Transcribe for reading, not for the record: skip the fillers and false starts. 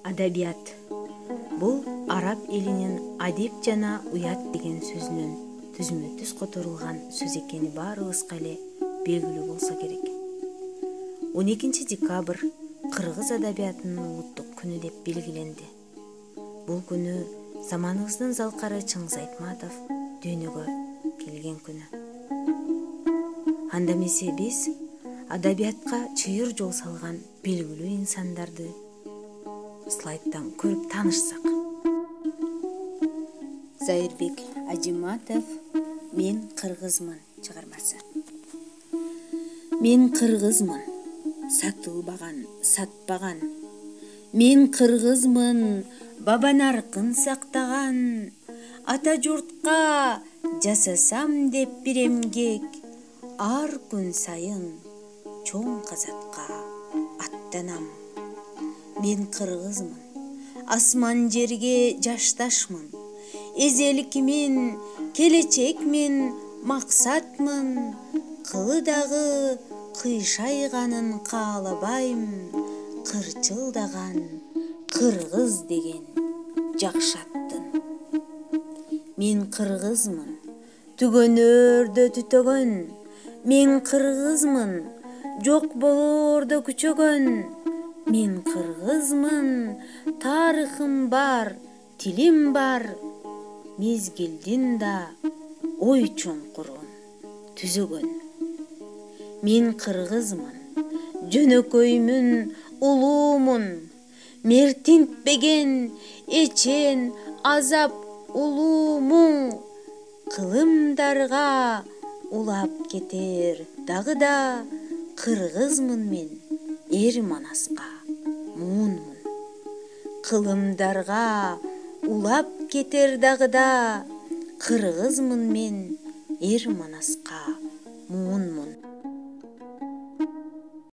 Адабият. Бул араб элинин адеп жана уят деген сөзүнөн түзмө-түз которулган сөз экени баарыбызга эле белгилүү болсо керек. 12 декабрь кыргыз адабиятынын улуттук күнү деп белгиленди. Бул күнү заманыбыздын залкары Чыңгыз Айтматов дүйнөгө келген күнү. Анда эмесе биз адабиятка чыйыр жол салган белгилүү инсандарды слайдтан көрүп таанышсак. Зайырбек Ажиматов «Мен кыргызмын» чыгармасы. Мен кыргызмын, сатылбаган, сатпаган. Мен кыргызмын, баба наркын сактаган. Ата журтка жасасам деп бир эмгек, ар күн сайын чоң казатка аттанам. Мен кыргызмын, асман жерге жашташмын. Эзеликмин, келечекмин, максатмын. Кылы дагы кыйшайганын каалабайм. Кырчылдаган кыргыз деген жакшаттын. Мен кыргызмын, түгөнөрдө түтөгөн. Мен кыргызмын, жок болоордо күчөгөн. Мен кыргызмын, тарыхым бар, тилим бар. Мезгилдин да ой чуңкурун түзөгөн. Мен кыргызмын, жөнөкөймүн, улуумун. Мертинтпеген эчен азап улуумун. Кылымдарга улап кетер дагы да. Кыргызмын мен, эр манаска муунмун. Кылымдарга улап кетер дагы да. Кыргызмын мен, эр манаска